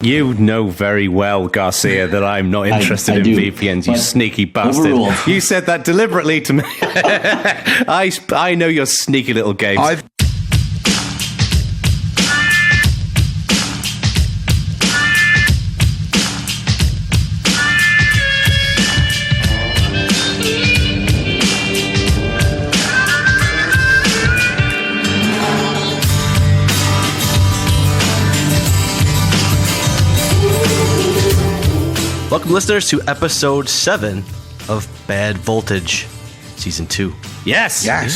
You know very well, Garcia, that I'm not interested in VPNs, you sneaky bastard. Overruled. You said that deliberately to me. I know your sneaky little games. Welcome, listeners, to episode 7 of Bad Voltage, season 2. Yes. Yeah.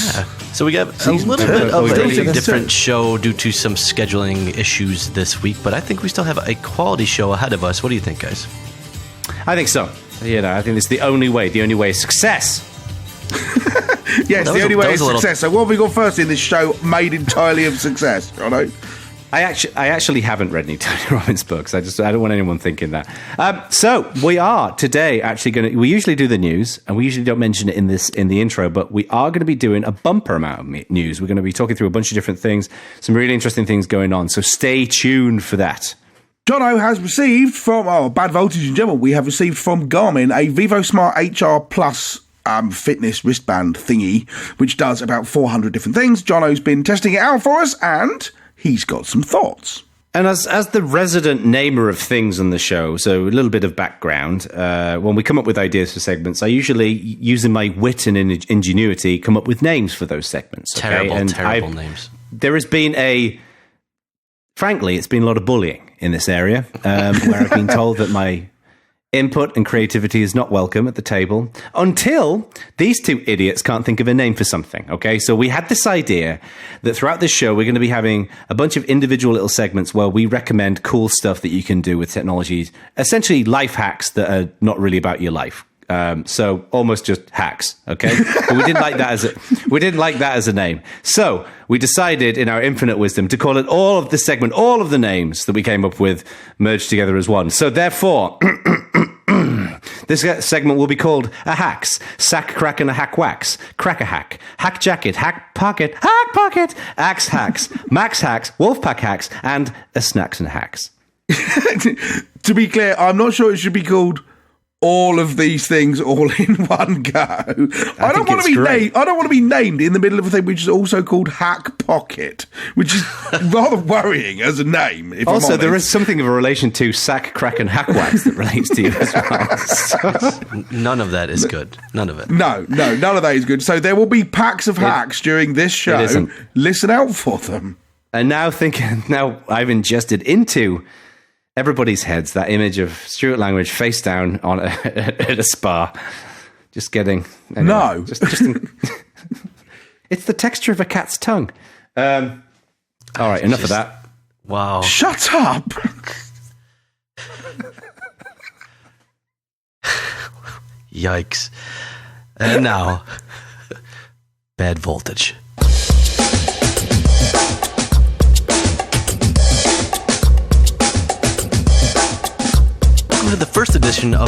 So we got a little bit of a different show due to some scheduling issues this week, but I think we still have a quality show ahead of us. What do you think, guys? I think so. I think it's the only way is success. Yes, the only way is success. So what have we got first in this show made entirely of success, Jono? I actually haven't read any Tony Robbins books. I don't want anyone thinking that. So we are today actually going to. We usually do the news, and we usually don't mention it in the intro, but we are going to be doing a bumper amount of news. We're going to be talking through a bunch of different things, some really interesting things going on. So stay tuned for that. Jono has received from Bad Voltage in general. We have received from Garmin a Vivosmart HR Plus fitness wristband thingy, which does about 400 different things. Jono's been testing it out for us, and he's got some thoughts. And as the resident namer of things on the show, so a little bit of background, when we come up with ideas for segments, I usually, using my wit and ingenuity, come up with names for those segments. Okay? Terrible names. There has been frankly, it's been a lot of bullying in this area, where I've been told that my input and creativity is not welcome at the table until these two idiots can't think of a name for something. Okay, so we had this idea that throughout this show we're going to be having a bunch of individual little segments where we recommend cool stuff that you can do with technologies, essentially life hacks that are not really about your life. So almost just hacks, okay? But we didn't like that as a name. So we decided in our infinite wisdom to call it all of the names that we came up with merged together as one. So therefore, this segment will be called a hacks, sack crack and a hack wax, crack a hack jacket, hack pocket, axe hacks, max hacks, wolf pack hacks, and a snacks and hacks. To be clear, I'm not sure it should be called all of these things all in one go. I don't want to be named in the middle of a thing which is also called Hack Pocket, which is rather worrying as a name. Also, there is something of a relation to sack, crack, and hack wax that relates to you as well. So. None of that is good. None of it. No, none of that is good. So there will be packs of hacks during this show. Listen out for them. And now I've ingested into everybody's heads that image of Stuart Langridge face down on at a spa. Just kidding. Anyway, no. It's the texture of a cat's tongue. All right, enough of that. Wow. Shut up. Yikes. And now, Bad Voltage. To the first edition of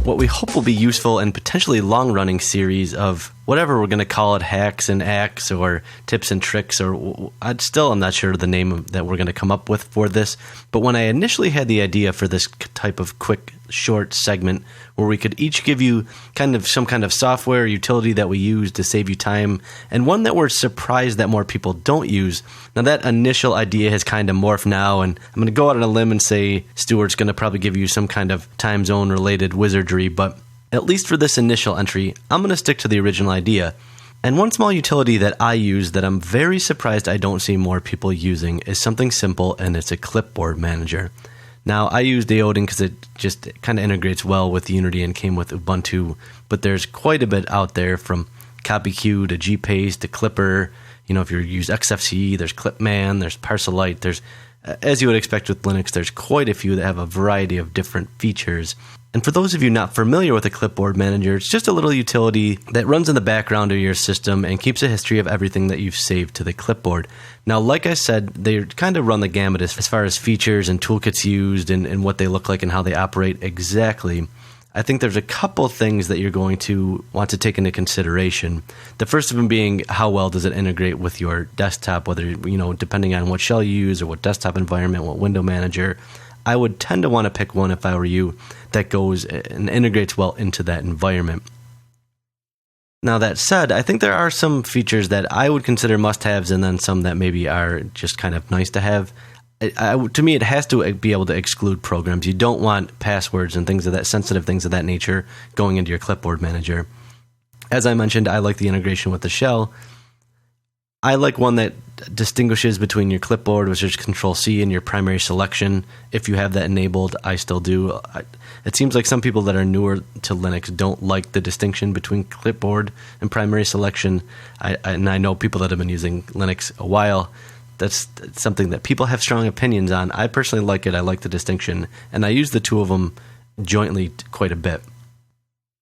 what we hope will be useful and potentially long-running series of whatever we're going to call it, hacks and acts or tips and tricks, or I'm not sure the name that we're going to come up with for this. But when I initially had the idea for this type of quick, short segment where we could each give you some kind of software utility that we use to save you time, and one that we're surprised that more people don't use. Now that initial idea has kind of morphed now, and I'm going to go out on a limb and say Stuart's going to probably give you some kind of time zone related wizardry, but at least for this initial entry, I'm going to stick to the original idea. And one small utility that I use that I'm very surprised I don't see more people using is something simple, and it's a clipboard manager. Now, I use Diodon because it just kind of integrates well with Unity and came with Ubuntu, but there's quite a bit out there from CopyQ to GPaste to Clipper. If you use XFCE, there's Clipman, there's Parcelite, there's, as you would expect with Linux, there's quite a few that have a variety of different features. And for those of you not familiar with a clipboard manager, it's just a little utility that runs in the background of your system and keeps a history of everything that you've saved to the clipboard. Now, like I said, they kind of run the gamut as far as features and toolkits used and what they look like and how they operate exactly. I think there's a couple things that you're going to want to take into consideration. The first of them being how well does it integrate with your desktop, whether, depending on what shell you use or what desktop environment, what window manager. I would tend to want to pick one, if I were you, that goes and integrates well into that environment. Now, that said, I think there are some features that I would consider must-haves and then some that maybe are just kind of nice to have. To me, it has to be able to exclude programs. You don't want passwords and sensitive things of that nature going into your clipboard manager. As I mentioned, I like the integration with the shell. I like one that distinguishes between your clipboard, which is Control-C, and your primary selection. If you have that enabled, I still do. It seems like some people that are newer to Linux don't like the distinction between clipboard and primary selection. And I know people that have been using Linux a while. That's something that people have strong opinions on. I personally like it. I like the distinction. And I use the two of them jointly quite a bit.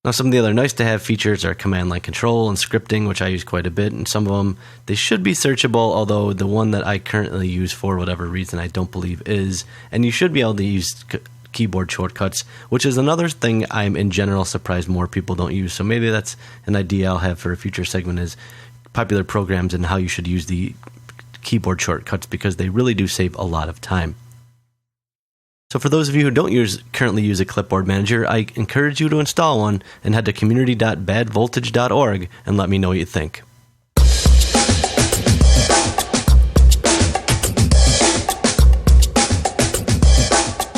Now, some of the other nice-to-have features are command line control and scripting, which I use quite a bit, and some of them, they should be searchable, although the one that I currently use for whatever reason I don't believe is, and you should be able to use keyboard shortcuts, which is another thing I'm in general surprised more people don't use, so maybe that's an idea I'll have for a future segment is popular programs and how you should use the keyboard shortcuts, because they really do save a lot of time. So for those of you who don't currently use a clipboard manager, I encourage you to install one and head to community.badvoltage.org and let me know what you think.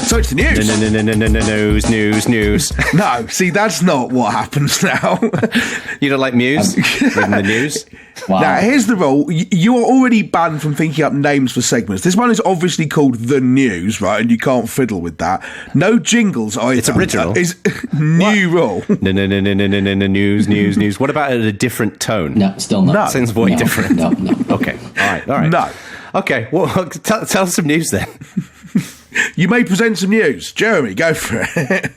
So it's the news. News. No, see, that's not what happens now. You don't like Muse? Reading the news? Wow. Now, here's the rule. You are already banned from thinking up names for segments. This one is obviously called The News, right? And you can't fiddle with that. No jingles either. It's original. It's new rule. No, news. What about at a different tone? No, still not. No. Sounds way different. No. Okay, all right. No. Okay, well, tell us some news then. You may present some news. Jeremy, go for it.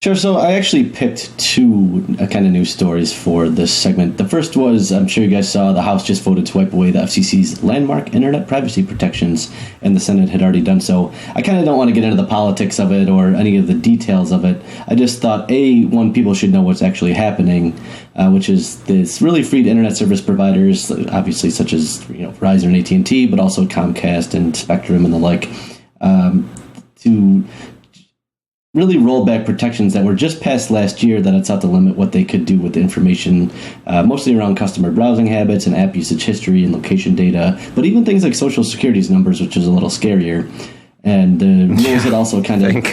Sure. So I actually picked two kind of news stories for this segment. The first was, I'm sure you guys saw, the House just voted to wipe away the FCC's landmark internet privacy protections, and the Senate had already done so. I kind of don't want to get into the politics of it or any of the details of it. I just thought, people should know what's actually happening, which is this really free internet service providers, obviously such as Verizon and AT&T, but also Comcast and Spectrum and the like, to really roll back protections that were just passed last year that had sought to limit what they could do with information, mostly around customer browsing habits and app usage history and location data, but even things like social securities numbers, which is a little scarier. And the rules had also kind of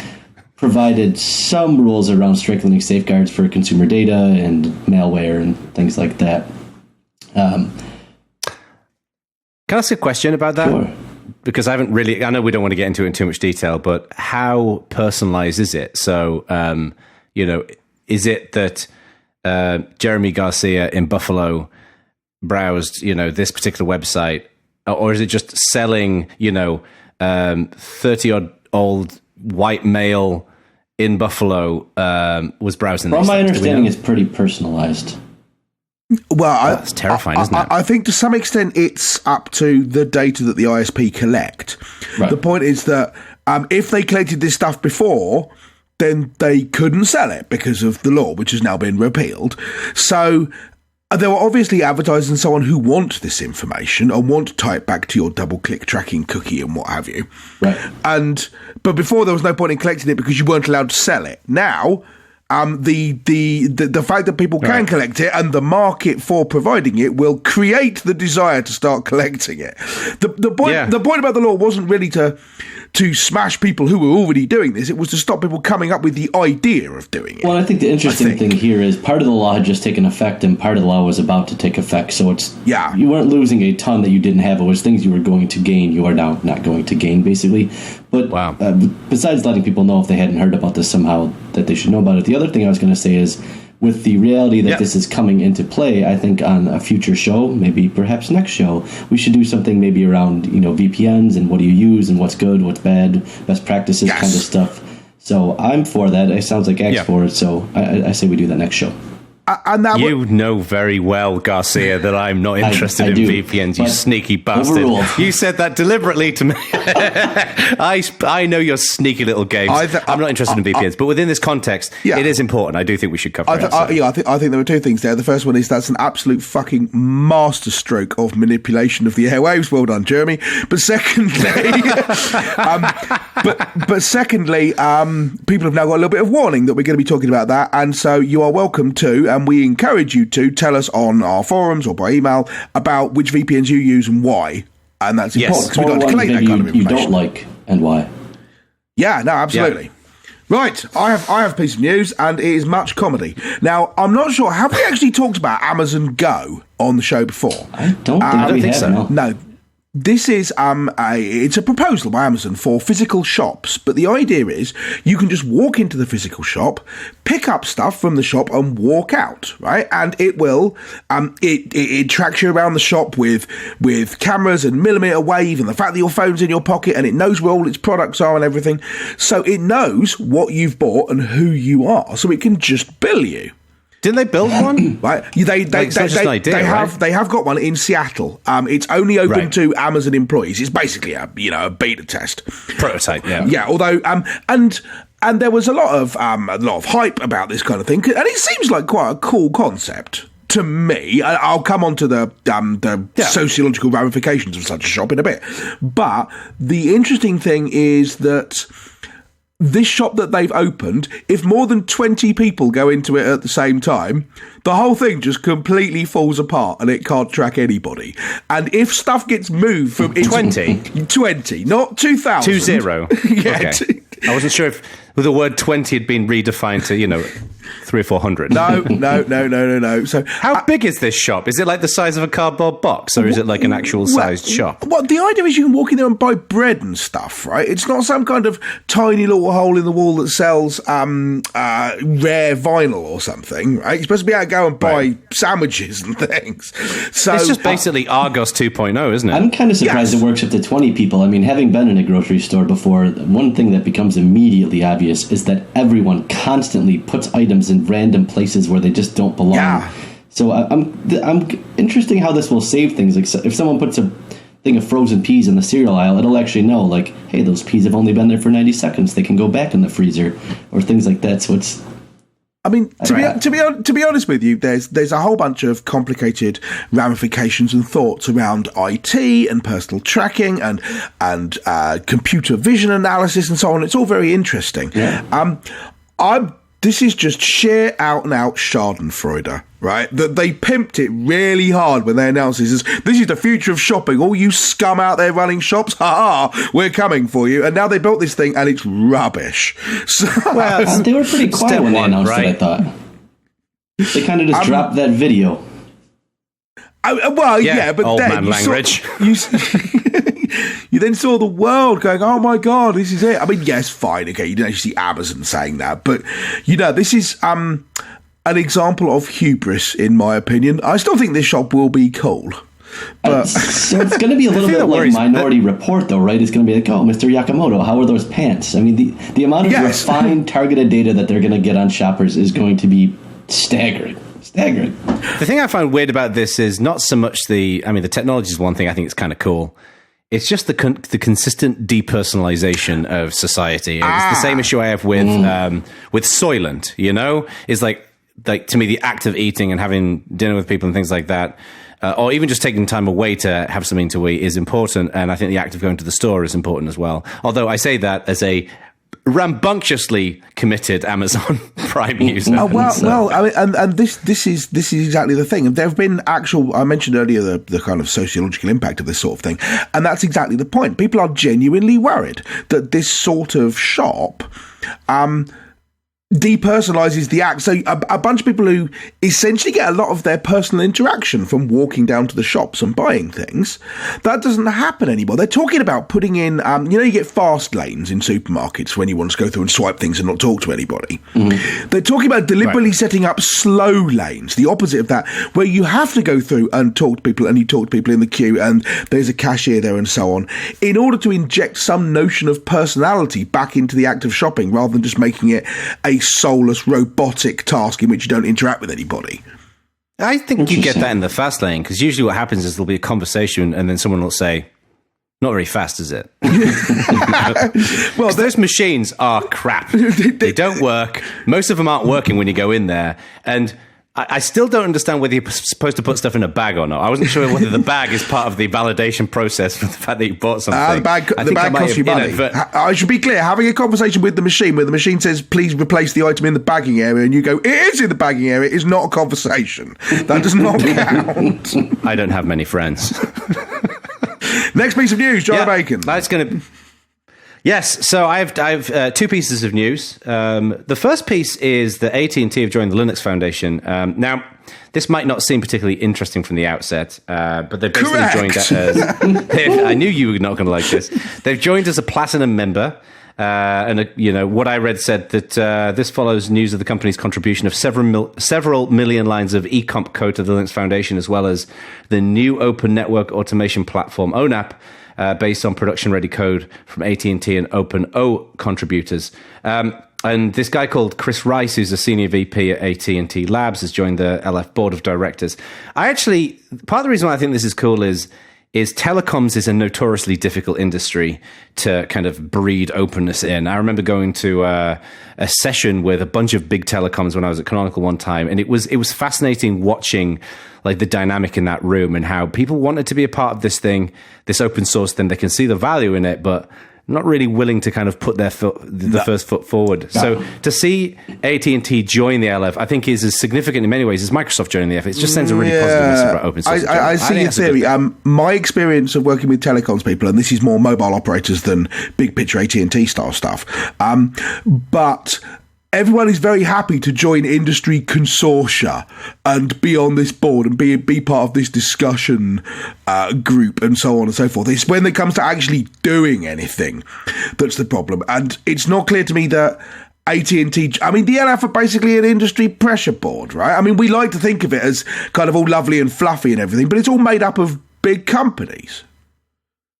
provided some rules around strengthening safeguards for consumer data and malware and things like that. Can I ask a question about that? Sure. Because I know we don't want to get into it in too much detail, but how personalized is it? So, is it that Jeremy Garcia in Buffalo browsed, this particular website, or is it just selling, 30-odd-old white male in Buffalo was browsing this? From my understanding, it's pretty personalized. Well, that's terrifying, isn't it? I think to some extent it's up to the data that the ISP collect. Right. The point is that if they collected this stuff before, then they couldn't sell it because of the law, which has now been repealed. So there were obviously advertisers and so on who want this information and want to tie it back to your double-click tracking cookie and what have you. Right. But before there was no point in collecting it because you weren't allowed to sell it. Now, the fact that people can collect it and the market for providing it will create the desire to start collecting it. The point about the law wasn't really to smash people who were already doing this. It was to stop people coming up with the idea of doing it. Well, I think the interesting thing here is part of the law had just taken effect and part of the law was about to take effect. So you weren't losing a ton that you didn't have. It was things you were going to gain. You are now not going to gain, basically. But besides letting people know if they hadn't heard about this somehow that they should know about it, the other thing I was going to say is with the reality that this is coming into play, I think on a future show, maybe perhaps next show, we should do something maybe around VPNs and what do you use and what's good, what's bad, best practices kind of stuff. So I'm for that. It sounds like X for it, so I say we do that next show. And that you know very well, Garcia, that I'm not interested in VPNs, you sneaky bastard. Overruled. You said that deliberately to me. I know your sneaky little games. I'm not interested in VPNs, but within this context, it is important. I do think we should cover it. I think there were two things there. The first one is that's an absolute fucking masterstroke of manipulation of the airwaves. Well done, Jeremy. But secondly, people have now got a little bit of warning that we're going to be talking about that, and so you are welcome to. And we encourage you to tell us on our forums or by email about which VPNs you use and why. And that's important because we've got to collect that kind of information. You don't like and why. Yeah, no, absolutely. Yeah. Right, I have a piece of news, and it is much comedy. Now, I'm not sure, have we actually talked about Amazon Go on the show before? I don't think we have, so. No. This is it's a proposal by Amazon for physical shops, but the idea is you can just walk into the physical shop, pick up stuff from the shop, and walk out, right? And it will it tracks you around the shop with cameras and millimeter wave, and the fact that your phone's in your pocket, and it knows where all its products are and everything, so it knows what you've bought and who you are, so it can just bill you. Didn't they build one? Right, they have got one in Seattle. It's only open to Amazon employees. It's basically a beta test prototype. Yeah. Although and there was a lot of hype about this kind of thing, and it seems like quite a cool concept to me. I'll come on to the sociological ramifications of such a shop in a bit. But the interesting thing is that this shop that they've opened, if more than 20 people go into it at the same time, the whole thing just completely falls apart and it can't track anybody. And if stuff gets moved from 20, not 2,000. 20. Yeah. Okay. I wasn't sure if the word 20 had been redefined to, 300 or 400. No. So how big is this shop? Is it like the size of a cardboard box, or is it like an actual sized shop? Well, the idea is you can walk in there and buy bread and stuff, right? It's not some kind of tiny little hole in the wall that sells rare vinyl or something, right? You're supposed to be able to go and buy sandwiches and things. So it's just basically Argos 2.0, isn't it? I'm kind of surprised it works up to 20 people. I mean, having been in a grocery store before, one thing that becomes immediately obvious is that everyone constantly puts items in random places where they just don't belong. Yeah. So I'm interested how this will save things. Like, if someone puts a thing of frozen peas in the cereal aisle, it'll actually know, like, hey, those peas have only been there for 90 seconds. They can go back in the freezer, or things like that. So it's... I mean, to be honest with you, there's a whole bunch of complicated ramifications and thoughts around IT and personal tracking and computer vision analysis and so on. It's all very interesting. Yeah. This is just sheer out-and-out schadenfreude, right? That they pimped it really hard when they announced this is the future of shopping. All you scum out there running shops, we're coming for you. And now they built this thing, and it's rubbish. So, they were pretty quiet when they announced it, I thought. They kind of just dropped that video. But old then man Langridge. You then saw the world going, oh my God, this is it. I mean, yes, fine, okay, you didn't actually see Amazon saying that, but, this is an example of hubris, in my opinion. I still think this shop will be cool. But so it's going to be a little bit like Minority Report, though, right? It's going to be like, oh, Mr. Yakamoto, how are those pants? I mean, the amount of refined, targeted data that they're going to get on shoppers is going to be staggering. The thing I find weird about this is not so much the technology is one thing. I think it's kind of cool. It's just the consistent depersonalization of society. It's the same issue I have with Soylent. Is like to me the act of eating and having dinner with people and things like that, or even just taking time away to have something to eat is important. And I think the act of going to the store is important as well. Although I say that as a rambunctiously committed Amazon Prime user. This is exactly the thing. There have been I mentioned earlier the kind of sociological impact of this sort of thing, and that's exactly the point. People are genuinely worried that this sort of shop depersonalizes the act. So a bunch of people who essentially get a lot of their personal interaction from walking down to the shops and buying things, that doesn't happen anymore. They're talking about putting in, you get fast lanes in supermarkets when you want to go through and swipe things and not talk to anybody. Mm-hmm. They're talking about deliberately setting up slow lanes, the opposite of that, where you have to go through and talk to people, and you talk to people in the queue, and there's a cashier there and so on, in order to inject some notion of personality back into the act of shopping, rather than just making it a soulless robotic task in which you don't interact with anybody. I think you get that in the fast lane, because usually what happens is there'll be a conversation and then someone will say, not very fast, is it? Well, those machines are crap. They don't work. Most of them aren't working when you go in there. And I still don't understand whether you're supposed to put stuff in a bag or not. I wasn't sure whether the bag is part of the validation process for the fact that you bought something. The bag costs you money. I should be clear, having a conversation with the machine where the machine says, please replace the item in the bagging area, and you go, it is in the bagging area, is not a conversation. That does not count. I don't have many friends. Next piece of news, Jono Bacon. That's going to... Yes, so I have two pieces of news. The first piece is that AT&T have joined the Linux Foundation. Now, this might not seem particularly interesting from the outset, but they've basically joined as... I knew you were not going to like this. They've joined as a platinum member. What I read said that this follows news of the company's contribution of several million lines of eComp code to the Linux Foundation, as well as the new open network automation platform, ONAP, based on production-ready code from AT&T and OpenO contributors. And this guy called Chris Rice, who's a senior VP at AT&T Labs, has joined the LF board of directors. Part of the reason why I think this is cool is telecoms is a notoriously difficult industry to kind of breed openness in. I remember going to a session with a bunch of big telecoms when I was at Canonical one time, and it was fascinating watching like the dynamic in that room and how people wanted to be a part of this thing, this open source thing. They can see the value in it, but not really willing to kind of put their first foot forward. No. So to see AT&T join the LF, I think is as significant in many ways as Microsoft joining the LF. It just sends a really positive message about open source. I see your theory. My experience of working with telecoms people, and this is more mobile operators than big picture AT&T style stuff, but everyone is very happy to join industry consortia and be on this board and be part of this discussion group and so on and so forth. It's when it comes to actually doing anything that's the problem. And it's not clear to me that AT&T, I mean, the LF are basically an industry pressure board, right? I mean, we like to think of it as kind of all lovely and fluffy and everything, but it's all made up of big companies.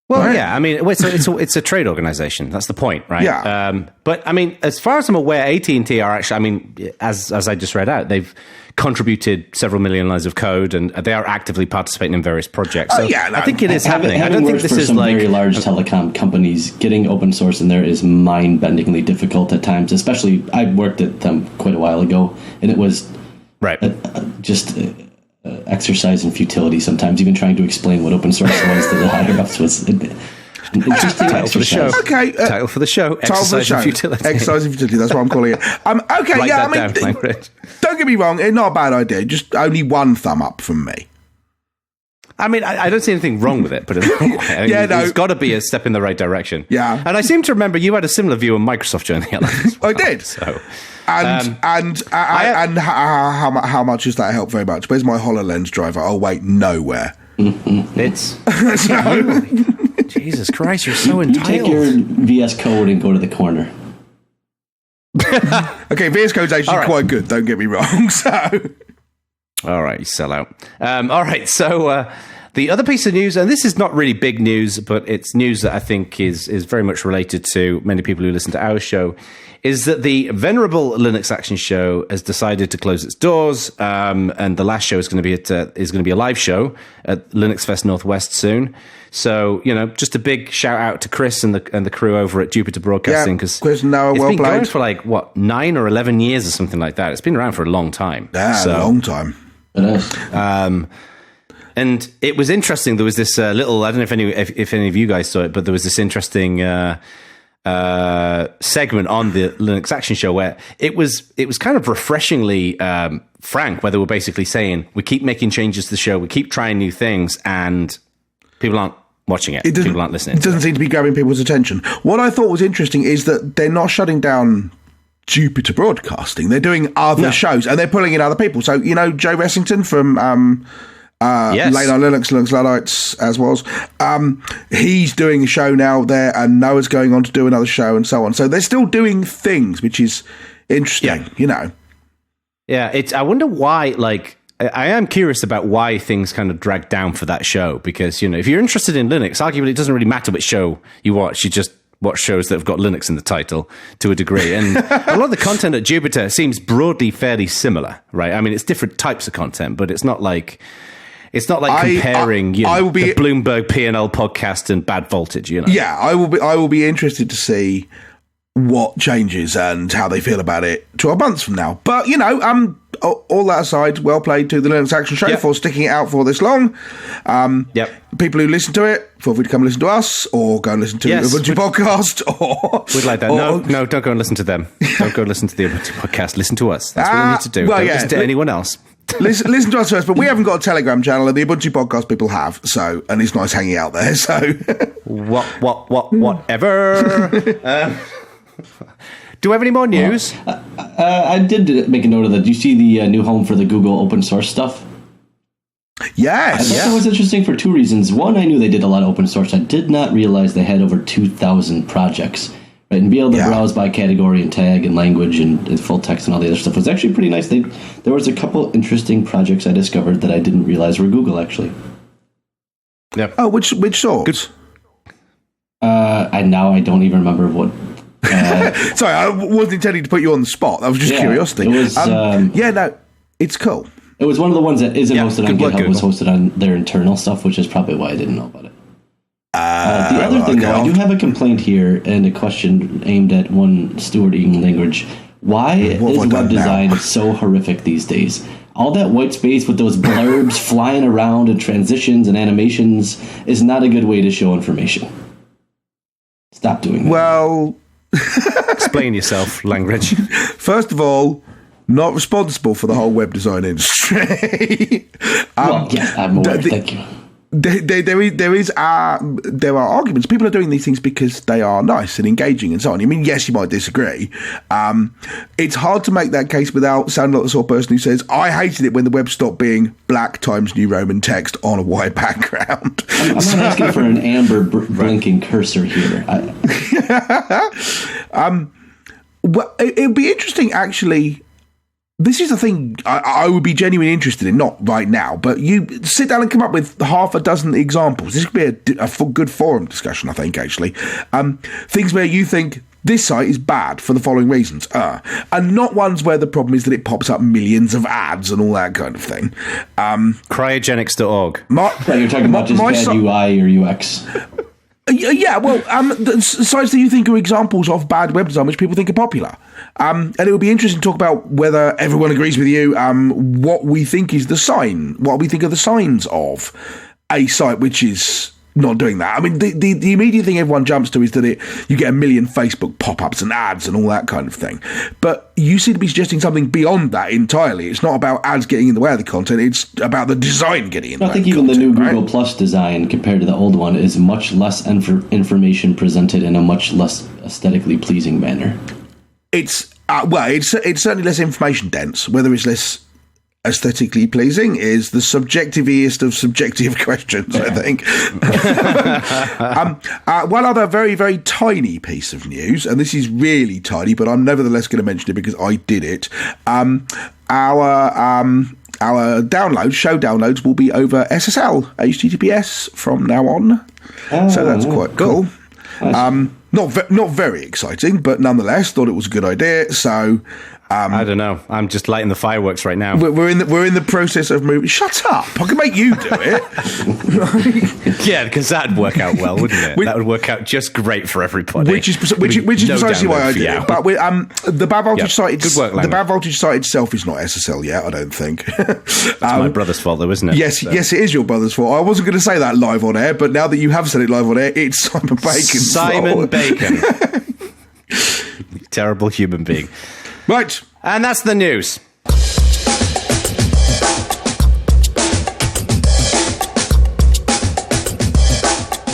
Well, right. Yeah, I mean, it's a trade organization. That's the point, right? Yeah. But I mean, as far as I'm aware, AT&T are actually, I mean, as I just read out, they've contributed several million lines of code, and they are actively participating in various projects. So I think it is happening. I don't think this is like very large telecom companies. Getting open source in there is mind-bendingly difficult at times. Especially, I worked at them quite a while ago, and it was just exercise in futility sometimes, even trying to explain what open source was to the higher ups was interesting. Title for the show. Okay, title for the show. Exercise in futility. Exercise in futility. That's what I'm calling it. Okay, write yeah. That down, don't get me wrong. It's not a bad idea. Just only one thumb up from me. I mean, I don't see anything wrong with it, but there's got to be a step in the right direction. Yeah. And I seem to remember you had a similar view on Microsoft joining the LF. I did. So. And how much does that help? Very much. Where's my HoloLens driver? Oh wait, nowhere. It's Jesus Christ, you're so entitled. You take your VS Code and go to the corner. Okay, VS Code's actually quite good. Don't get me wrong. So, all right, you sell out. All right, so the other piece of news, and this is not really big news, but it's news that I think is very much related to many people who listen to our show, is that the venerable Linux Action Show has decided to close its doors, and the last show is going to be a live show at Linux Fest Northwest soon. So, just a big shout out to Chris and the crew over at Jupiter Broadcasting, because Chris and Noah, it's been going for like 9 or 11 years or something like that. It's been around for a long time. Yeah, a long time. It is. And it was interesting. There was this little, I don't know if any of you guys saw it, but there was this interesting segment on the Linux Action Show where it was kind of refreshingly frank, where they were basically saying, we keep making changes to the show, we keep trying new things, and people aren't watching it. People aren't listening. It doesn't seem to be grabbing people's attention. What I thought was interesting is that they're not shutting down Jupiter Broadcasting. They're doing other shows, and they're pulling in other people. So, Joe Ressington from yes. Late Night Linux Luddites as was. He's doing a show now there, and Noah's going on to do another show, and so on. So they're still doing things, which is interesting, Yeah, I wonder why, I am curious about why things kind of drag down for that show, because, if you're interested in Linux, arguably it doesn't really matter which show you watch. You just watch shows that have got Linux in the title to a degree. And a lot of the content at Jupiter seems broadly fairly similar, right? I mean, it's different types of content, but it's not like comparing the Bloomberg P&L podcast and Bad Voltage, you know. Yeah, I will be interested to see what changes and how they feel about it 12 months from now. But, you know, all that aside, well played to the Linux Action Show for sticking it out for this long. People who listen to it, feel free to come listen to us or go and listen to the Ubuntu podcast. We'd like that. No, don't go and listen to them. Don't go and listen to the Ubuntu podcast. Listen to us. That's what you need to do. Don't listen to anyone else. listen to us first, but we haven't got a Telegram channel, and the Ubuntu podcast people have, so, and it's nice hanging out there, so. Whatever. Do we have any more news? I did make a note of that. Do you see the new home for the Google open source stuff? Yes. I thought that was interesting for two reasons. One, I knew they did a lot of open source. I did not realize they had over 2,000 projects. Right? And be able to browse by category and tag and language and full text and all the other stuff was actually pretty nice. There was a couple interesting projects I discovered that I didn't realize were Google, actually. Yeah. Oh, which sort? Good. I don't even remember what. Sorry, I wasn't intending to put you on the spot. That was just curiosity. It was, it's cool. It was one of the ones that isn't hosted on GitHub. It was hosted on their internal stuff, which is probably why I didn't know about it. The other thing, though, I do have a complaint here and a question aimed at one Stuart Langridge. Why is web design so horrific these days? All that white space with those blurbs flying around and transitions and animations is not a good way to show information. Stop doing that. Well... Explain yourself, Langridge. First of all, not responsible for the whole web design industry. I'm aware. Thank you. There are arguments. People are doing these things because they are nice and engaging and so on. I mean, yes, you might disagree. It's hard to make that case without sounding like the sort of person who says, I hated it when the web stopped being black times New Roman text on a white background. I'm not asking for an amber blinking cursor here. Well, it would be interesting, actually. This is the thing I would be genuinely interested in, not right now, but you sit down and come up with half a dozen examples. This could be a good forum discussion, I think, actually. Things where you think this site is bad for the following reasons, and not ones where the problem is that it pops up millions of ads and all that kind of thing. Cryogenics.org. You're talking about just bad UI or UX. Yeah, well, the sites that you think are examples of bad web design, which people think are popular. And it would be interesting to talk about whether everyone agrees with you, what we think is the sign, what we think are the signs of a site which is not doing that. I mean, the immediate thing everyone jumps to is that you get a million Facebook pop-ups and ads and all that kind of thing. But you seem to be suggesting something beyond that entirely. It's not about ads getting in the way of the content. It's about the design getting in the way of the content. I think even the new Google Plus design compared to the old one is much less information presented in a much less aesthetically pleasing manner. It's certainly less information dense. Whether it's less aesthetically pleasing is the subjectivest of subjective questions, I think. One other very, very tiny piece of news, and this is really tiny, but I'm nevertheless going to mention it because I did it. Our show downloads will be over SSL, HTTPS from now on. So that's quite cool. Nice. Not very exciting, but nonetheless, thought it was a good idea. So I don't know. I'm just lighting the fireworks right now. We're in the process of moving. Shut up! I can make you do it. Yeah, because that'd work out well, wouldn't it? That would work out just great for everybody. Which is precisely why I did it. But the Bad Voltage site, the Bad Voltage site itself is not SSL yet. I don't think. It's my brother's fault, though, isn't it? Yes, it is your brother's fault. I wasn't going to say that live on air, but now that you have said it live on air, it's Simon Bacon's fault. Simon Bacon, terrible human being. Right. And that's the news.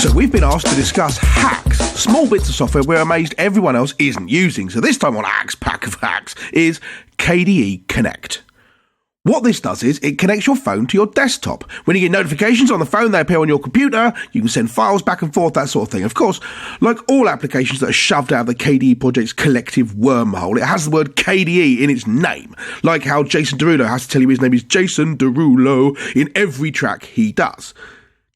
So we've been asked to discuss hacks, small bits of software we're amazed everyone else isn't using. So this time on Axe Pack of Hacks is KDE Connect. What this does is it connects your phone to your desktop. When you get notifications on the phone, they appear on your computer. You can send files back and forth, that sort of thing. Of course, like all applications that are shoved out of the KDE project's collective wormhole, it has the word KDE in its name. Like how Jason Derulo has to tell you his name is Jason Derulo in every track he does.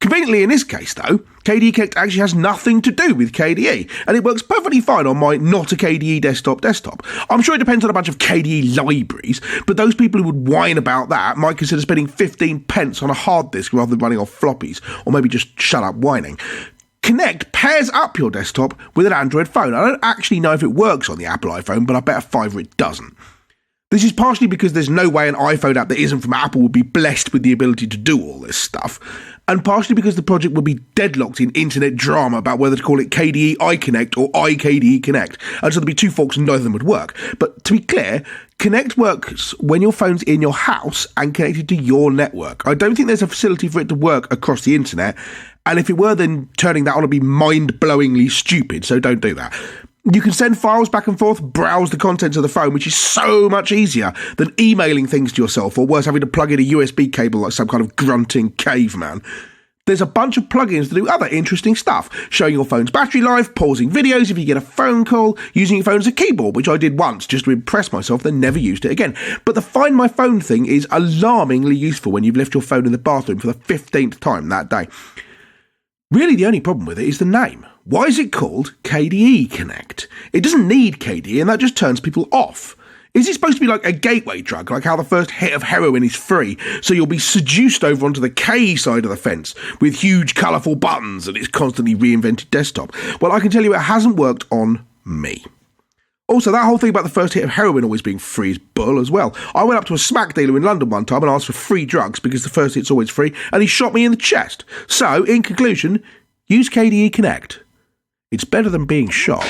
Conveniently in this case, though, KDE Connect actually has nothing to do with KDE, and it works perfectly fine on my not a KDE desktop. I'm sure it depends on a bunch of KDE libraries, but those people who would whine about that might consider spending 15 pence on a hard disk rather than running off floppies, or maybe just shut up whining. Connect pairs up your desktop with an Android phone. I don't actually know if it works on the Apple iPhone, but I bet a fiver it doesn't. This is partially because there's no way an iPhone app that isn't from Apple would be blessed with the ability to do all this stuff, and partially because the project would be deadlocked in internet drama about whether to call it KDE iConnect or iKDE Connect, and so there'd be two forks and neither of them would work. But to be clear, Connect works when your phone's in your house and connected to your network. I don't think there's a facility for it to work across the internet, and if it were, then turning that on would be mind-blowingly stupid, so don't do that. You can send files back and forth, browse the contents of the phone, which is so much easier than emailing things to yourself, or worse, having to plug in a USB cable like some kind of grunting caveman. There's a bunch of plugins to do other interesting stuff, showing your phone's battery life, pausing videos if you get a phone call, using your phone as a keyboard, which I did once just to impress myself, then never used it again. But the Find My Phone thing is alarmingly useful when you've left your phone in the bathroom for the 15th time that day. Really, the only problem with it is the name. Why is it called KDE Connect? It doesn't need KDE, and that just turns people off. Is it supposed to be like a gateway drug, like how the first hit of heroin is free, so you'll be seduced over onto the K side of the fence with huge colourful buttons and its constantly reinvented desktop? Well, I can tell you it hasn't worked on me. Also, that whole thing about the first hit of heroin always being free is bull as well. I went up to a smack dealer in London one time and asked for free drugs because the first hit's always free, and he shot me in the chest. So, in conclusion, use KDE Connect. It's better than being shot.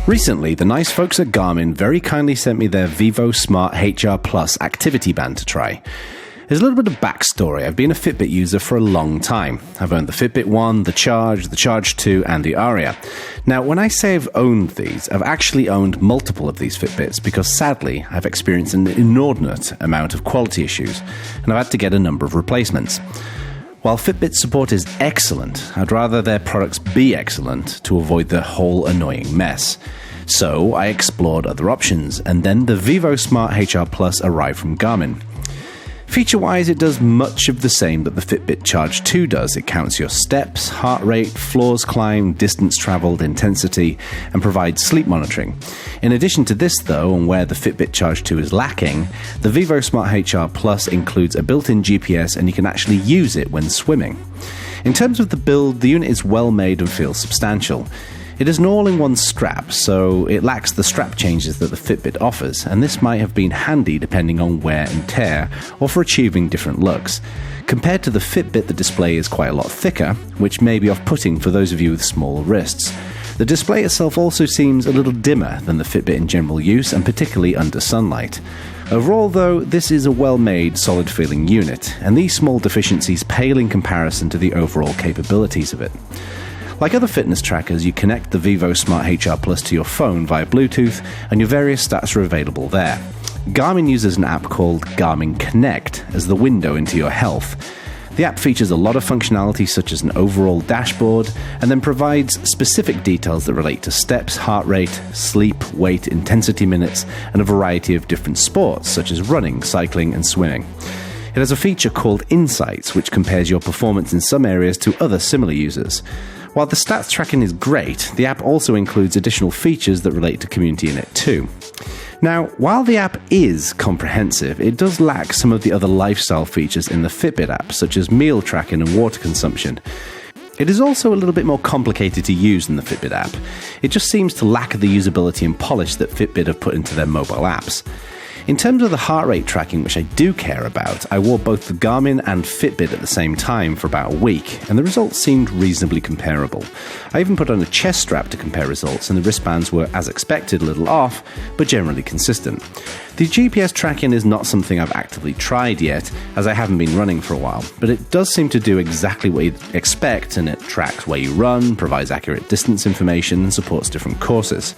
Recently, the nice folks at Garmin very kindly sent me their Vivosmart HR Plus activity band to try. There's a little bit of backstory. I've been a Fitbit user for a long time. I've owned the Fitbit 1, the Charge 2, and the Aria. Now, when I say I've owned these, I've actually owned multiple of these Fitbits because sadly, I've experienced an inordinate amount of quality issues, and I've had to get a number of replacements. While Fitbit support is excellent, I'd rather their products be excellent to avoid the whole annoying mess. So I explored other options, and then the Vivosmart HR Plus arrived from Garmin. Feature-wise, it does much of the same that the Fitbit Charge 2 does. It counts your steps, heart rate, floors climbed, distance travelled, intensity, and provides sleep monitoring. In addition to this, though, and where the Fitbit Charge 2 is lacking, the Vivosmart HR Plus includes a built-in GPS, and you can actually use it when swimming. In terms of the build, the unit is well made and feels substantial. It is an all-in-one strap, so it lacks the strap changes that the Fitbit offers, and this might have been handy depending on wear and tear, or for achieving different looks. Compared to the Fitbit, the display is quite a lot thicker, which may be off-putting for those of you with small wrists. The display itself also seems a little dimmer than the Fitbit in general use, and particularly under sunlight. Overall, though, this is a well-made, solid-feeling unit, and these small deficiencies pale in comparison to the overall capabilities of it. Like other fitness trackers, you connect the Vivosmart HR Plus to your phone via Bluetooth, and your various stats are available there. Garmin uses an app called Garmin Connect as the window into your health. The app features a lot of functionality such as an overall dashboard, and then provides specific details that relate to steps, heart rate, sleep, weight, intensity minutes, and a variety of different sports such as running, cycling, and swimming. It has a feature called Insights, which compares your performance in some areas to other similar users. While the stats tracking is great, the app also includes additional features that relate to community in it too. Now, while the app is comprehensive, it does lack some of the other lifestyle features in the Fitbit app, such as meal tracking and water consumption. It is also a little bit more complicated to use than the Fitbit app. It just seems to lack the usability and polish that Fitbit have put into their mobile apps. In terms of the heart rate tracking, which I do care about, I wore both the Garmin and Fitbit at the same time for about a week, and the results seemed reasonably comparable. I even put on a chest strap to compare results, and the wristbands were, as expected, a little off, but generally consistent. The GPS tracking is not something I've actively tried yet, as I haven't been running for a while, but it does seem to do exactly what you'd expect, and it tracks where you run, provides accurate distance information, and supports different courses.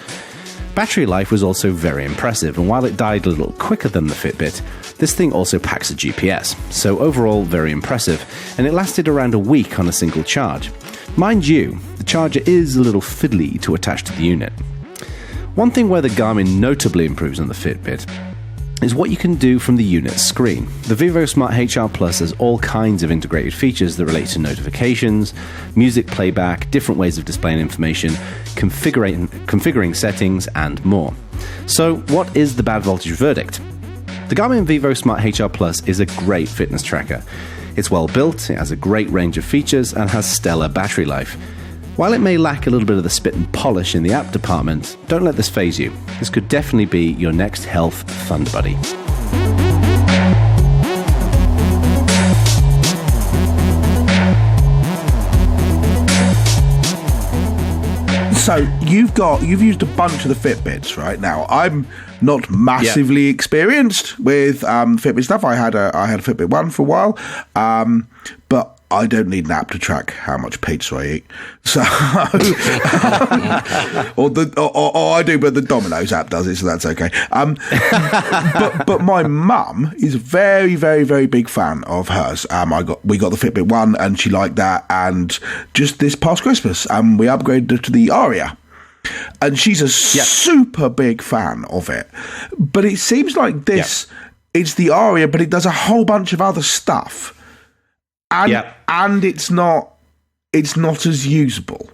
Battery life was also very impressive, and while it died a little quicker than the Fitbit, this thing also packs a GPS, so overall very impressive, and it lasted around a week on a single charge. Mind you, the charger is a little fiddly to attach to the unit. One thing where the Garmin notably improves on the Fitbit is what you can do from the unit's screen. The Vivosmart HR Plus has all kinds of integrated features that relate to notifications, music playback, different ways of displaying information, configuring settings, and more. So, what is the bad voltage verdict? The Garmin Vivosmart HR Plus is a great fitness tracker. It's well built, it has a great range of features, and has stellar battery life. While it may lack a little bit of the spit and polish in the app department, don't let this faze you. This could definitely be your next health fun buddy. So you've used a bunch of the Fitbits right now. I'm not massively experienced with Fitbit stuff. I had a Fitbit One for a while, but I don't need an app to track how much pizza I eat. So, or I do, but the Domino's app does it, so that's okay. But my mum is a very, very, very big fan of hers. We got the Fitbit One, and she liked that. And just this past Christmas, we upgraded her to the Aria. And she's a super big fan of it. But it seems like this, it's the Aria, but it does a whole bunch of other stuff. And it's not as usable.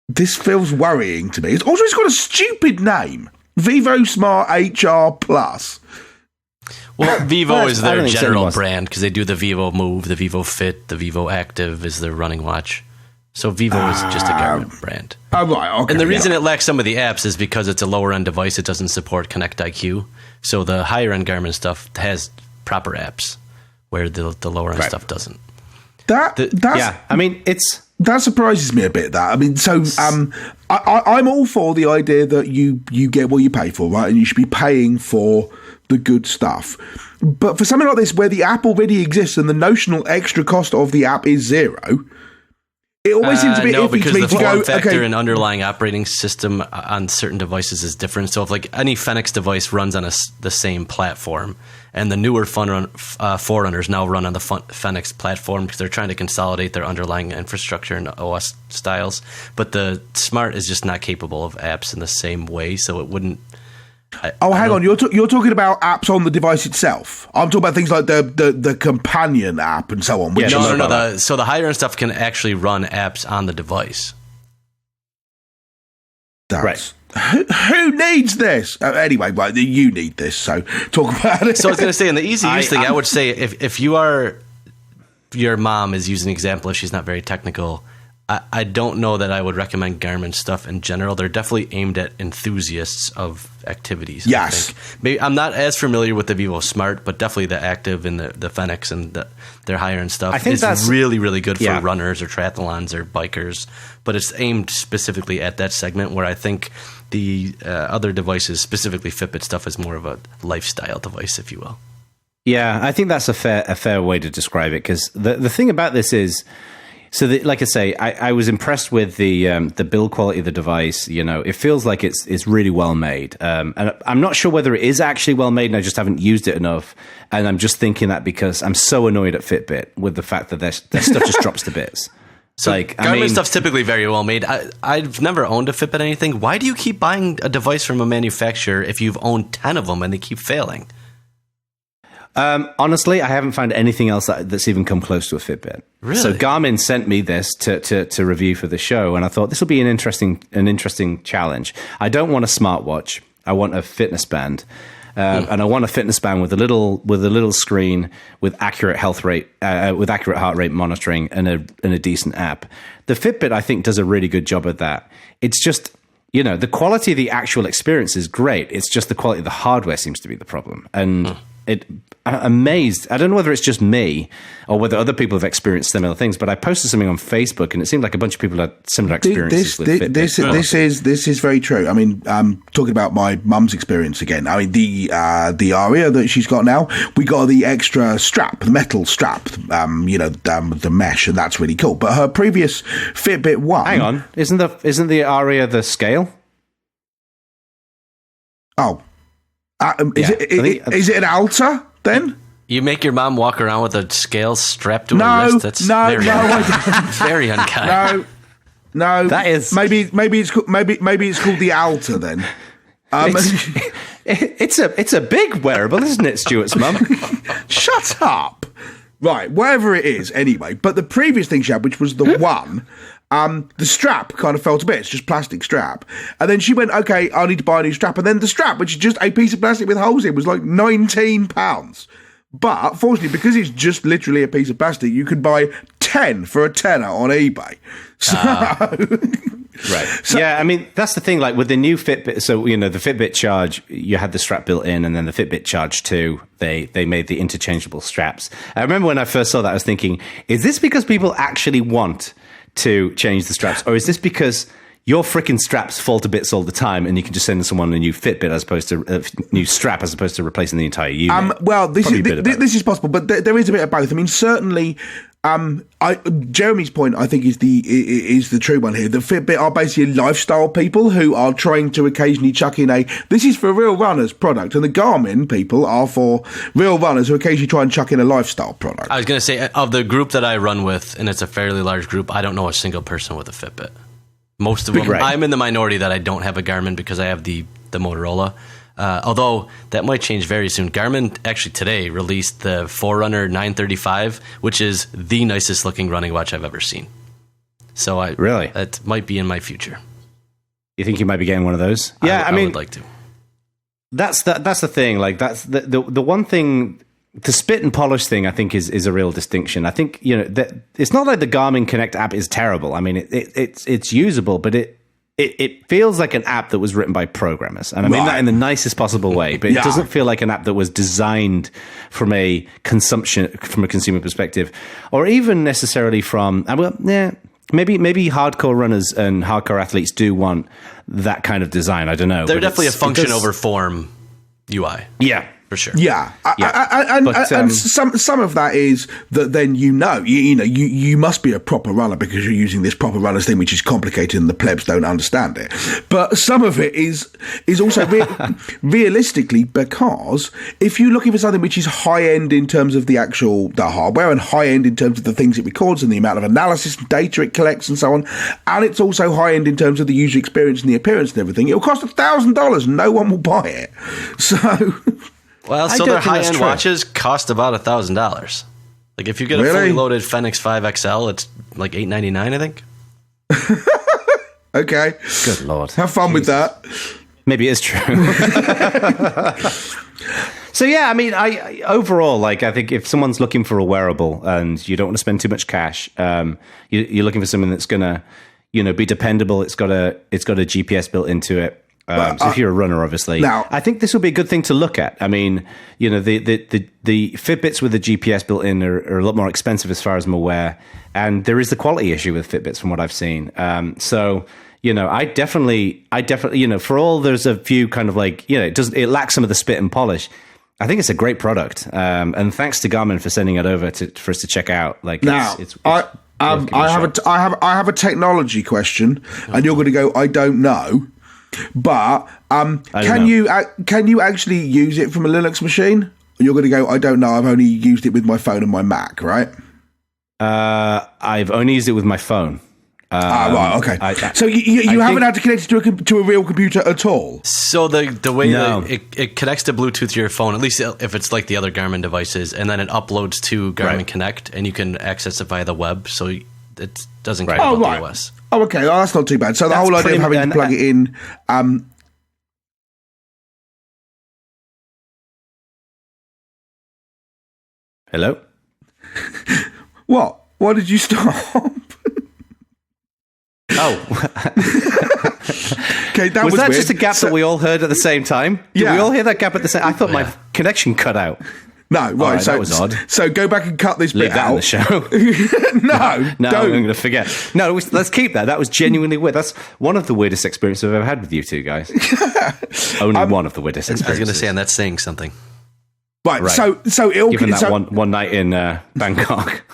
This feels worrying to me. It's got a stupid name. Vivosmart HR Plus. Well, Vivo is their general brand because they do the Vivo Move, the Vivo Fit, the Vivo Active is their running watch. So Vivo is just a Garmin brand. Oh, right, okay. And the reason it lacks some of the apps is because it's a lower-end device. It doesn't support Connect IQ. So the higher-end Garmin stuff has proper apps, where the lower-end stuff doesn't. That surprises me a bit. That, I mean, so I'm all for the idea that you get what you pay for, right? And you should be paying for the good stuff. But for something like this, where the app already exists and the notional extra cost of the app is zero, it always seems a bit iffy to me to go. Form factor and underlying operating system on certain devices is different. So if like any Fenix device runs on the same platform, and the newer Forerunners now run on the Fenix platform because they're trying to consolidate their underlying infrastructure and OS styles, but the Smart is just not capable of apps in the same way, so it wouldn't. Hang on. You're talking about apps on the device itself. I'm talking about things like the companion app and so on. No. So the higher end stuff can actually run apps on the device. Right. Who needs this? Anyway, you need this, so talk about it. So I was going to say, in the easy use thing, I would say if your mom is using an example, if she's not very technical, I don't know that I would recommend Garmin stuff in general. They're definitely aimed at enthusiasts of activities. Yes. I think. Maybe I'm not as familiar with the Vivosmart, but definitely the Active and the Fenix and their higher end stuff. I think that's really, really good for runners or triathlons or bikers, but it's aimed specifically at that segment where I think the other devices, specifically Fitbit stuff, is more of a lifestyle device, if you will. Yeah, I think that's a fair way to describe it, because the thing about this is, like I say, I was impressed with the build quality of the device. You know, it feels like it's really well made. And I'm not sure whether it is actually well made, and I just haven't used it enough. And I'm just thinking that because I'm so annoyed at Fitbit with the fact that their stuff just drops to bits. So Garmin stuff's typically very well made. I've never owned a Fitbit anything. Why do you keep buying a device from a manufacturer if you've owned 10 of them and they keep failing? Honestly, I haven't found anything else that's even come close to a Fitbit. Really? So Garmin sent me this to review for the show, and I thought this will be an interesting challenge. I don't want a smartwatch. I want a fitness band, and I want a fitness band with a little screen with accurate heart rate monitoring and a decent app. The Fitbit, I think, does a really good job of that. It's just, you know, the quality of the actual experience is great. It's just the quality of the hardware seems to be the problem, and I'm amazed. I don't know whether it's just me or whether other people have experienced similar things, but I posted something on Facebook and it seemed like a bunch of people had similar experiences with Fitbit. This is very true. I mean, talking about my mum's experience again, I mean, the Aria that she's got now, we got the extra strap, the metal strap, the mesh, and that's really cool. But her previous Fitbit One... Hang on, isn't the Aria the scale? Oh. Is it an Alta then? You make your mom walk around with a scale strapped to her wrist? That's very unkind. No. That is maybe it's called the Alta then. It's a big wearable, isn't it, Stuart's mum? Shut up. Right, whatever it is, anyway. But the previous thing she had, which was the one, the strap kind of fell to bits, just plastic strap. And then she went, okay, I need to buy a new strap. And then the strap, which is just a piece of plastic with holes in, was like £19. But fortunately, because it's just literally a piece of plastic, you could buy 10 for a tenner on eBay. So, right. So, yeah, I mean, that's the thing. Like with the new Fitbit, so, the Fitbit Charge, you had the strap built in, and then the Fitbit Charge 2, they made the interchangeable straps. I remember when I first saw that, I was thinking, is this because people actually want to change the straps? Or is this because your freaking straps fall to bits all the time, and you can just send someone a new Fitbit as opposed to a new strap as opposed to replacing the entire unit? Well, this is possible, but there is a bit of both. I mean, certainly, Jeremy's point, I think, is the true one here. The Fitbit are basically lifestyle people who are trying to occasionally chuck in this is for real runners product, and the Garmin people are for real runners who occasionally try and chuck in a lifestyle product. I was going to say, of the group that I run with, and it's a fairly large group, I don't know a single person with a Fitbit. Most of them. Right. I'm in the minority that I don't have a Garmin because I have the Motorola. Although that might change very soon. Garmin actually today released the Forerunner 935, which is the nicest looking running watch I've ever seen. So that might be in my future. You think you might be getting one of those? Yeah, I would like to. That's the thing. Like that's the one thing. The spit and polish thing, I think, is a real distinction. I think that it's not like the Garmin Connect app is terrible. I mean, it's usable, but it feels like an app that was written by programmers, and I mean that in the nicest possible way. But it doesn't feel like an app that was designed from a consumer perspective, or even necessarily from maybe hardcore runners and hardcore athletes do want that kind of design. I don't know. They're definitely a function over form UI. Yeah. For sure. Yeah. And some of that is that then you must be a proper runner because you're using this proper runners thing, which is complicated and the plebs don't understand it. But some of it is also realistically, because if you're looking for something which is high end in terms of the hardware and high end in terms of the things it records and the amount of analysis and data it collects and so on, and it's also high end in terms of the user experience and the appearance and everything, it'll cost $1,000 and no one will buy it. So... Well, so their high-end watches cost about $1,000. Like if you get a fully loaded Fenix 5 XL, it's like $899, I think. Okay. Good Lord. Have fun with that. Maybe it is true. So yeah, I mean, overall, I think if someone's looking for a wearable and you don't want to spend too much cash, you're looking for something that's gonna, be dependable. It's got a GPS built into it. So if you're a runner, obviously, I think this will be a good thing to look at. I mean, the Fitbits with the GPS built in are a lot more expensive as far as I'm aware, and there is the quality issue with Fitbits from what I've seen. So I definitely, for all there's a few kind of it lacks some of the spit and polish. I think it's a great product, and thanks to Garmin for sending it over for us to check out. I have a technology question, and you're going to go, I don't know. But can you actually use it from a Linux machine? You're going to go, I don't know. I've only used it with my phone and my Mac, right? I've only used it with my phone. Right, okay. So you haven't had to connect it to a real computer at all? So the way that it connects to Bluetooth to your phone, at least if it's like the other Garmin devices, and then it uploads to Garmin Connect, and you can access it via the web, so it doesn't care about the OS. Oh, okay. Well, that's not too bad. So the whole idea of having to plug it in... Hello? What? Why did you stop? Oh. Okay, that was weird. Just a gap that we all heard at the same time? Did we all hear that gap at the same time? I thought my connection cut out. No, right. So that was odd. So go back and cut this Leave bit that out. On the show. No, I'm going to forget. No, let's keep that. That was genuinely weird. That's one of the weirdest experiences I've ever had with you two guys. Only one of the weirdest experiences. I was going to say, and that's saying something. Right. So it'll given that one night in Bangkok.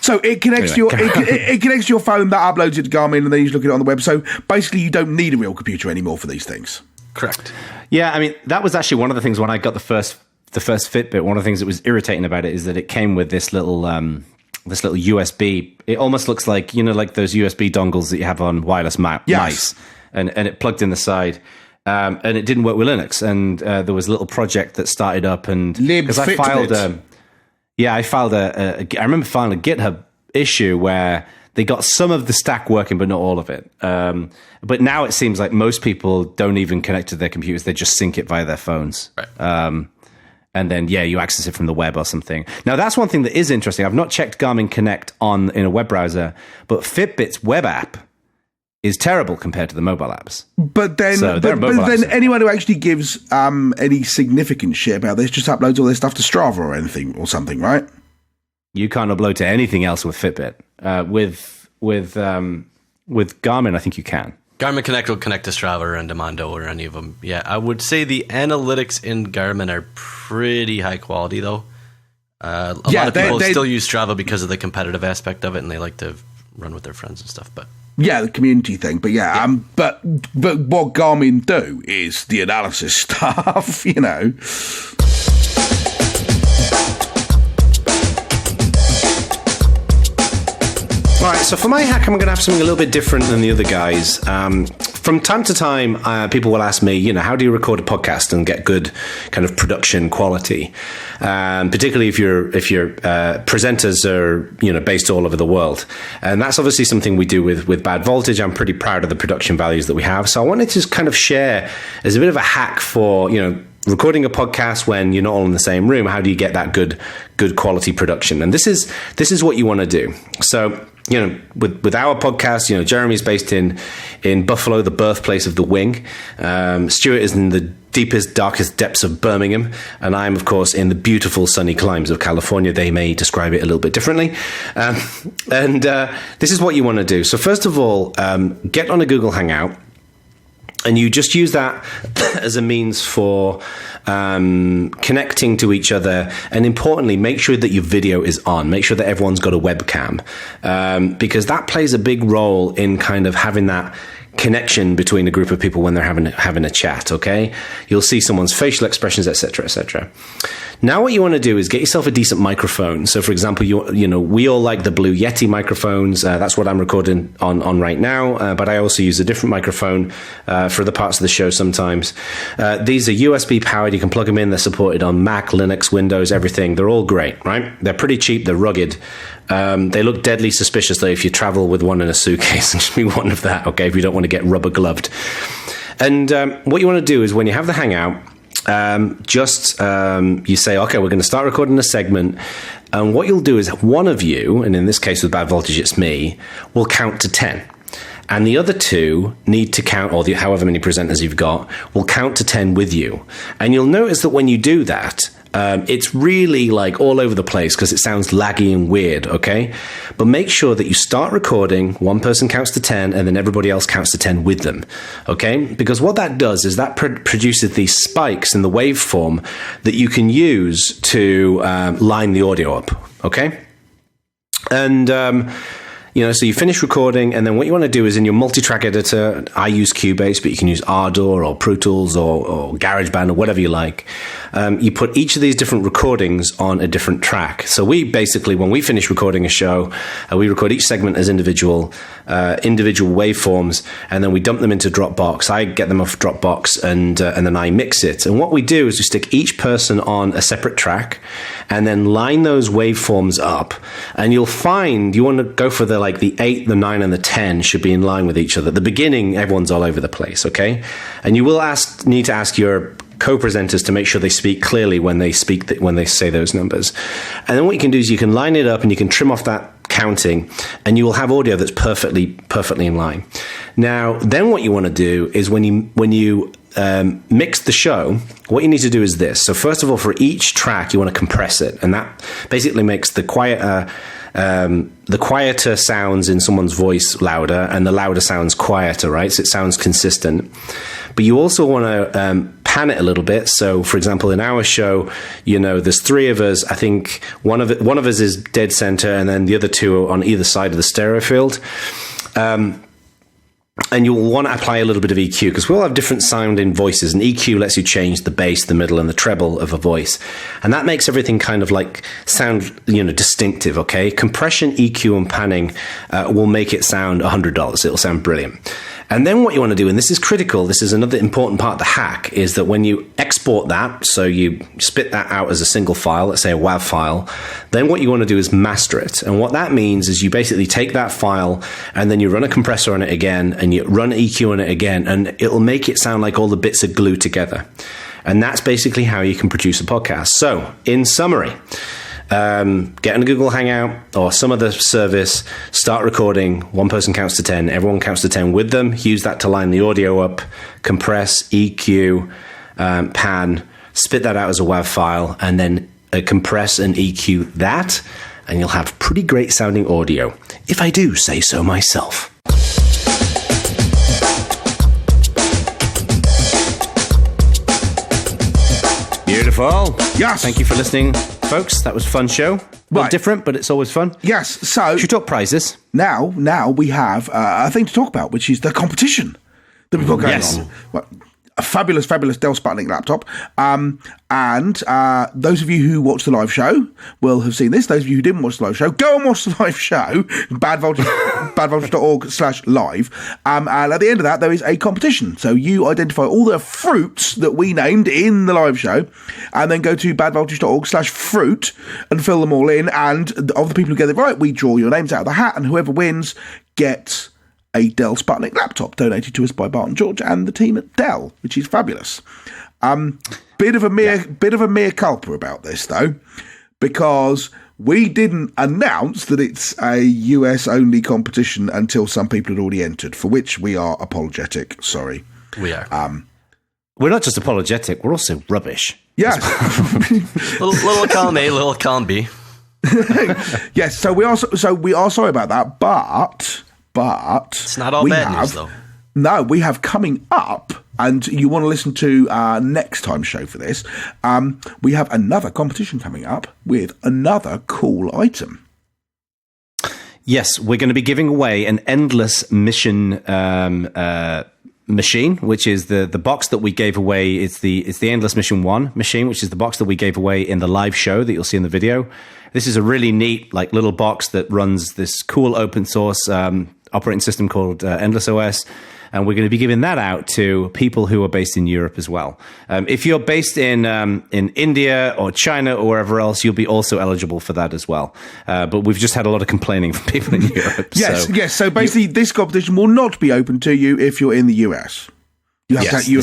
So it connects to it connects to your phone, that uploads it to Garmin, and then you just look at it on the web. So basically, you don't need a real computer anymore for these things. Correct. Yeah, I mean, that was actually one of the things when I got the first Fitbit. One of the things that was irritating about it is that it came with this little USB. It almost looks like, like those USB dongles that you have on wireless mice, and it plugged in the side. And it didn't work with Linux. And there was a little project that started up, and because I filed I remember filing a GitHub issue where they got some of the stack working, but not all of it. But now it seems like most people don't even connect to their computers; they just sync it via their phones. Right. And then, you access it from the web or something. Now, that's one thing that is interesting. I've not checked Garmin Connect in a web browser, but Fitbit's web app is terrible compared to the mobile apps. But then, anyone who actually gives any significant shit about this just uploads all their stuff to Strava or anything or something, right? You can't upload to anything else with Fitbit. With Garmin, I think you can. Garmin Connect will connect to Strava or Endomondo or any of them. Yeah, I would say the analytics in Garmin are pretty high quality, though. A lot of people still use Strava because of the competitive aspect of it, and they like to run with their friends and stuff. But yeah, the community thing. But but what Garmin do is the analysis stuff, All right, so for my hack, I'm going to have something a little bit different than the other guys. From time to time, people will ask me, how do you record a podcast and get good kind of production quality? Particularly if your presenters are, based all over the world. And that's obviously something we do with Bad Voltage. I'm pretty proud of the production values that we have. So I wanted to just kind of share as a bit of a hack for, recording a podcast when you're not all in the same room. How do you get that good quality production? And this is what you want to do. So, with our podcast, Jeremy's based in Buffalo, the birthplace of the wing. Stuart is in the deepest, darkest depths of Birmingham, and I'm, of course, in the beautiful sunny climes of California. They may describe it a little bit differently. This is what you want to do. So first of all, get on a Google Hangout. And you just use that as a means for connecting to each other. And importantly, make sure that your video is on. Make sure that everyone's got a webcam. Because that plays a big role in kind of having that connection between a group of people when they're having a chat, okay? You'll see someone's facial expressions, etc., etc. Now what you want to do is get yourself a decent microphone. So for example, we all like the Blue Yeti microphones. That's what I'm recording on right now, but I also use a different microphone for the parts of the show sometimes. These are USB powered. You can plug them in. They're supported on Mac, Linux, Windows, everything. They're all great, right? They're pretty cheap. They're rugged. They look deadly suspicious, though, if you travel with one in a suitcase. Just be one of that, okay, if you don't want to get rubber gloved. And what you want to do is when you have the Hangout, you say, okay, we're going to start recording a segment. And what you'll do is one of you, and in this case with Bad Voltage, it's me, will count to 10. And the other two need to count, or however many presenters you've got, will count to 10 with you. And you'll notice that when you do that, it's really like all over the place because it sounds laggy and weird, okay? But make sure that you start recording, one person counts to 10, and then everybody else counts to 10 with them, okay? Because what that does is that produces these spikes in the waveform that you can use to line the audio up, okay? And so you finish recording, and then what you want to do is in your multi-track editor, I use Cubase, but you can use Ardor or Pro Tools or GarageBand or whatever you like. You put each of these different recordings on a different track. So we basically, when we finish recording a show, we record each segment as individual waveforms, and then we dump them into Dropbox. I get them off Dropbox, and then I mix it. And what we do is we stick each person on a separate track, and then line those waveforms up. And you'll find you want to go for the 8, the 9, and the 10 should be in line with each other. At the beginning, everyone's all over the place, okay? And you will need to ask your co-presenters to make sure they speak clearly when they say those numbers. And then what you can do is you can line it up and you can trim off that counting, and you will have audio that's perfectly in line. Now, then what you want to do is when you mix the show, what you need to do is this. So first of all, for each track, you want to compress it, and that basically makes the quieter sounds in someone's voice louder, and the louder sounds quieter, right? So it sounds consistent. But you also want to pan it a little bit. So, for example, in our show, there's 3 of us. I think one of us is dead center, and then the other 2 are on either side of the stereo field. And you'll want to apply a little bit of EQ because we all have different sounding voices, and EQ lets you change the bass, the middle, and the treble of a voice, and that makes everything kind of like sound, distinctive. Okay, compression, EQ, and panning will make it sound $100. It'll sound brilliant. And then what you want to do, and this is critical, this is another important part of the hack, is that when you export that, so you spit that out as a single file, let's say a WAV file, then what you want to do is master it. And what that means is you basically take that file and then you run a compressor on it again and you run EQ on it again, and it'll make it sound like all the bits are glued together. And that's basically how you can produce a podcast. So, in summary, get in a Google Hangout or some other service, start recording, one person counts to 10, everyone counts to 10 with them, use that to line the audio up, compress, EQ, pan, spit that out as a WAV file, and then compress and EQ that, and you'll have pretty great sounding audio, if I do say so myself. Beautiful. Yes. Thank you for listening, folks. That was a fun show. Well, different, but it's always fun. Yes. So, should we talk prizes? Now we have a thing to talk about, which is the competition that we've got going on. Well, a fabulous Dell Sputnik laptop. And those of you who watched the live show will have seen this. Those of you who didn't watch the live show, go and watch the live show, badvoltage.org/live. And at the end of that, there is a competition. So you identify all the fruits that we named in the live show, and then go to badvoltage.org/fruit and fill them all in. And of the people who get it right, we draw your names out of the hat, and whoever wins gets a Dell Sputnik laptop donated to us by Barton George and the team at Dell, which is fabulous. Bit of a mea culpa about this though, because we didn't announce that it's a US only competition until some people had already entered, for which we are apologetic. Sorry, we are. We're not just apologetic; we're also rubbish. Yes, little column A, little column B. Yes, so we are sorry about that, but it's not all bad news, though. No, we have coming up, and you want to listen to next time's show for this. We have another competition coming up with another cool item. Yes, we're going to be giving away an endless mission machine, which is the box that we gave away. It's the Endless Mission 1 machine, which is the box that we gave away in the live show that you'll see in the video. This is a really neat little box that runs this cool open source operating system called Endless OS, and we're going to be giving that out to people who are based in Europe as well. If you're based in India or China or wherever else, you'll be also eligible for that as well. But we've just had a lot of complaining from people in Europe. Yes. So basically, this competition will not be open to you if you're in the US. You have to eat a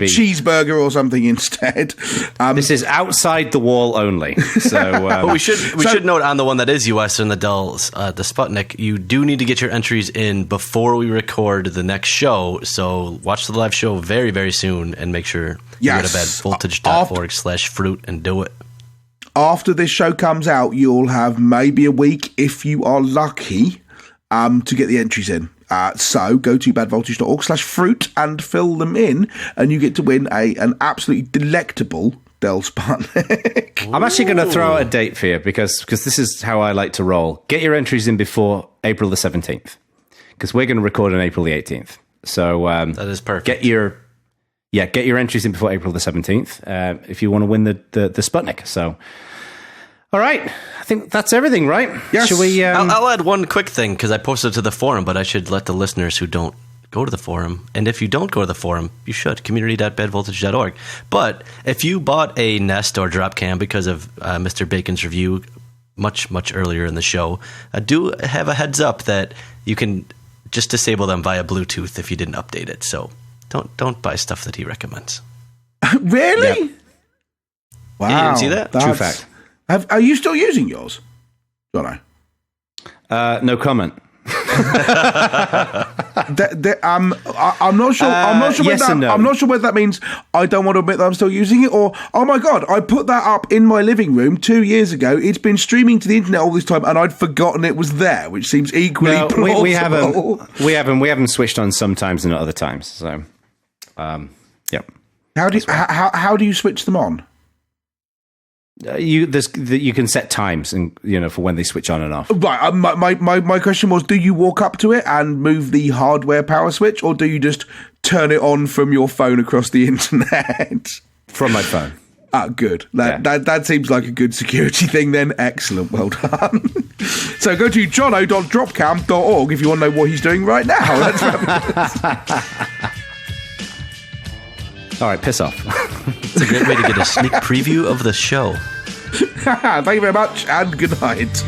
cheeseburger or something instead. This is outside the wall only. So, but we should note on the one that is US and the Dell's the Sputnik, you do need to get your entries in before we record the next show. So watch the live show very, very soon and make sure you go to badvoltage.org/fruit and do it. After this show comes out, you'll have maybe a week, if you are lucky, to get the entries in. So go to badvoltage.org/fruit and fill them in, and you get to win an absolutely delectable Dell Sputnik. I'm actually going to throw out a date for you because this is how I like to roll. Get your entries in before April the 17th, because we're going to record on April the 18th. So that is perfect. Get your entries in before April the 17th if you want to win the Sputnik. So. All right. I think that's everything, right? Yes. Should we? I'll add one quick thing because I posted it to the forum, but I should let the listeners who don't go to the forum, and if you don't go to the forum, you should, community.badvoltage.org. But if you bought a Nest or Dropcam because of Mr. Bacon's review much, much earlier in the show, do have a heads up that you can just disable them via Bluetooth if you didn't update it. So don't buy stuff that he recommends. Really? Yep. Wow. You didn't see that? True fact. Are you still using yours, Jono? No comment. I'm not sure. Yes and no. I'm not sure whether that means I don't want to admit that I'm still using it, or oh my god, I put that up in my living room 2 years ago. It's been streaming to the internet all this time, and I'd forgotten it was there, which seems equally plausible. We haven't switched on sometimes and not other times. So, yep. How do you switch them on? You can set times and for when they switch on and off. Right. My question was: do you walk up to it and move the hardware power switch, or do you just turn it on from your phone across the internet? From my phone. Ah, good. That seems like a good security thing then. Excellent. Well done. So go to jono.dropcam.org if you want to know what he's doing right now. That's all right, piss off. It's a great way to get a sneak preview of the show. Thank you very much, and good night.